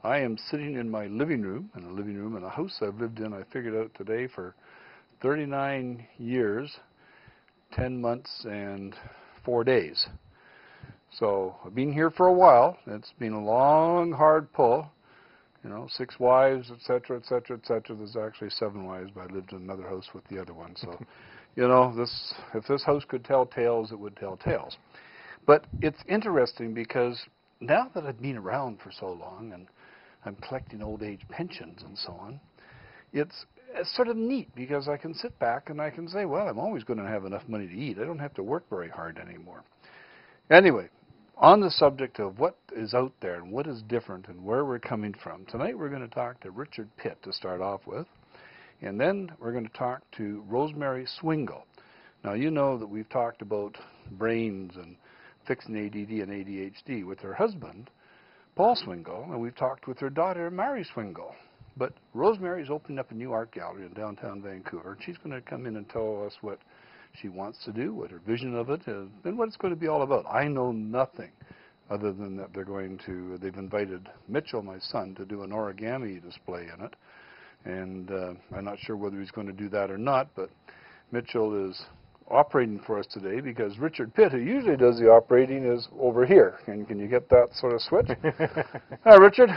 I am sitting in my living room, in a house I've lived in, I figured out today, for 39 years, 10 months, and 4 days. So I've been here for a while. It's been a long, hard pull. You know, 6 wives, etc., etc., etc. There's actually 7 wives, but I lived in another house with the other one. So, you know, if this house could tell tales, it would tell tales. But it's interesting because now that I've been around for so long and I'm collecting old age pensions and so on, it's sort of neat because I can sit back and I can say, well, I'm always going to have enough money to eat. I don't have to work very hard anymore. Anyway, on the subject of what is out there and what is different and where we're coming from, tonight we're going to talk to Richard Pitt to start off with, and then we're going to talk to Rosemary Swingle. Now, you know that we've talked about brains and fixing ADD and ADHD with her husband, Paul Swingle, and we've talked with her daughter, Mary Swingle. But Rosemary's opening up a new art gallery in downtown Vancouver, and she's going to come in and tell us what she wants to do, what her vision of it is, and what it's going to be all about. I know nothing other than that they've invited Mitchell, my son, to do an origami display in it. And I'm not sure whether he's going to do that or not, but Mitchell is operating for us today because Richard Pitt, who usually does the operating, is over here. And can you get that sort of switch? Hi, Richard.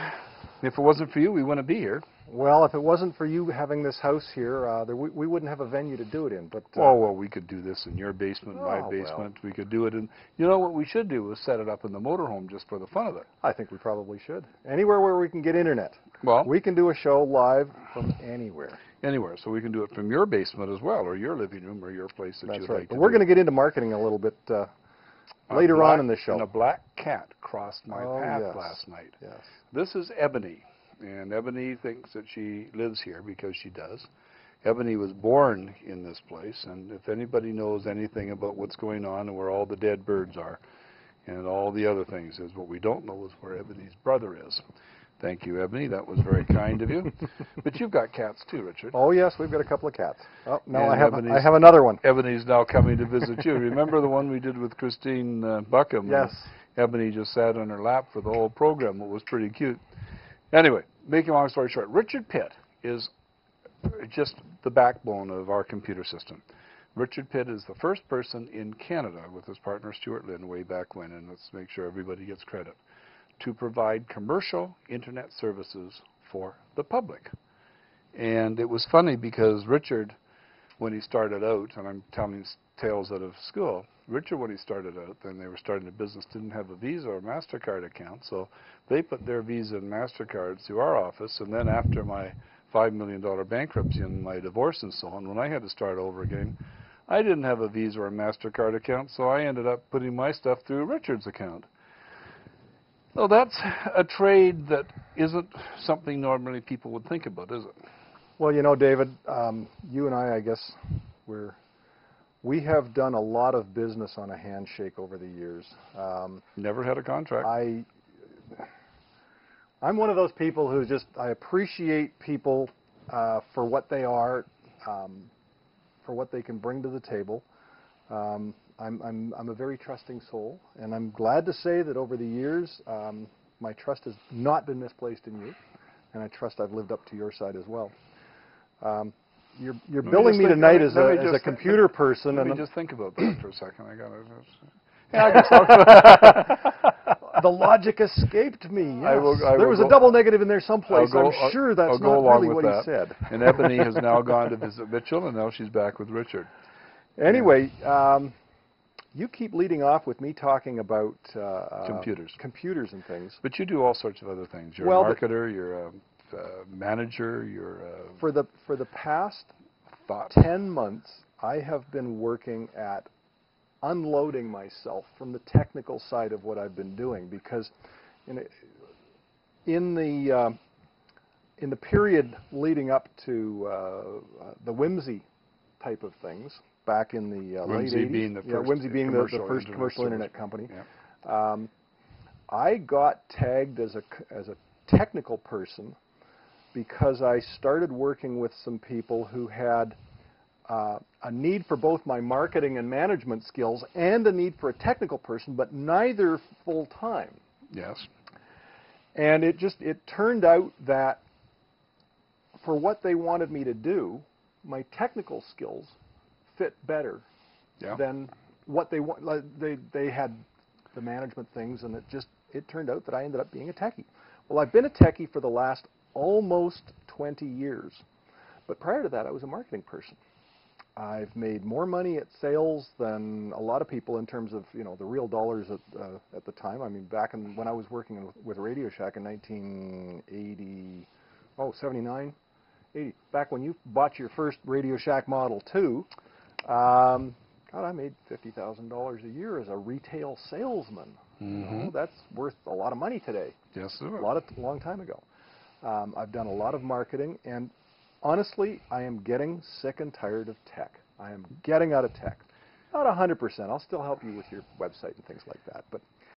If it wasn't for you, we wouldn't be here. Well, if it wasn't for you having this house here, we wouldn't have a venue to do it in. But oh, well, we could do this in your basement, my basement. Well. We could do it in... You know what we should do is set it up in the motorhome just for the fun of it. I think we probably should. Anywhere where we can get internet. Well, we can do a show live from anywhere. Anywhere. So we can do it from your basement as well, or your living room, or your place that That's you'd right. like But to we're do. going to get into marketing a little bit later on in the show. And a black cat crossed my path last night. Yes. This is Ebony. And Ebony thinks that she lives here because she does. Ebony was born in this place, and if anybody knows anything about what's going on and where all the dead birds are and all the other things, is what we don't know is where Ebony's brother is. Thank you, Ebony. That was very kind of you. But you've got cats too, Richard. Oh, yes, we've got a couple of cats. Oh, no, I and have another one. Ebony's now coming to visit you. Remember the one we did with Christine Buckham? Yes. Ebony just sat on her lap for the whole program. It was pretty cute. Anyway, making a long story short, Richard Pitt is just the backbone of our computer system. Richard Pitt is the first person in Canada, with his partner Stuart Lynn way back when, and let's make sure everybody gets credit, to provide commercial internet services for the public. And it was funny because Richard, when he started out, and I'm telling tales out of school, Richard, when he started out, and they were starting a business, didn't have a Visa or MasterCard account, so they put their Visa and MasterCards through our office, and then after my $5 million bankruptcy and my divorce and so on, when I had to start over again, I didn't have a Visa or a MasterCard account, so I ended up putting my stuff through Richard's account. So that's a trade that isn't something normally people would think about, is it? Well, you know, David, you and I guess, we have done a lot of business on a handshake over the years. Never had a contract. I'm one of those people who I appreciate people for what they are, for what they can bring to the table. I'm a very trusting soul, and I'm glad to say that over the years, my trust has not been misplaced in you, and I trust I've lived up to your side as well. You're billing me tonight as a computer person. Let me just think about that for a second. I can talk about the logic escaped me. Yes. There was a double negative in there someplace. I'm sure that's not really what he said. And Ebony has now gone to visit Mitchell, and now she's back with Richard. Anyway, you keep leading off with me talking about computers and things. But you do all sorts of other things. You're a marketer. You're a manager. You're for the past 10 months, I have been working at unloading myself from the technical side of what I've been doing, because in the period leading up to the Whimsy type of things back in the late 80s, Whimsy being the first commercial internet company, I got tagged as a technical person because I started working with some people who had a need for both my marketing and management skills and a need for a technical person, but neither full-time. Yes. And it turned out that for what they wanted me to do, my technical skills fit better than what they want. They had the management things, and it turned out that I ended up being a techie. Well, I've been a techie for the last almost 20 years, but prior to that, I was a marketing person. I've made more money at sales than a lot of people in terms of the real dollars at the time. I mean, back when I was working with Radio Shack in 1980, 79, 80. Back when you bought your first Radio Shack Model 2, God, I made $50,000 a year as a retail salesman. Mm-hmm. That's worth a lot of money today. Yes, sir. A long time ago. I've done a lot of marketing, and honestly, I am getting sick and tired of tech. I am getting out of tech. Not 100%. I'll still help you with your website and things like that, but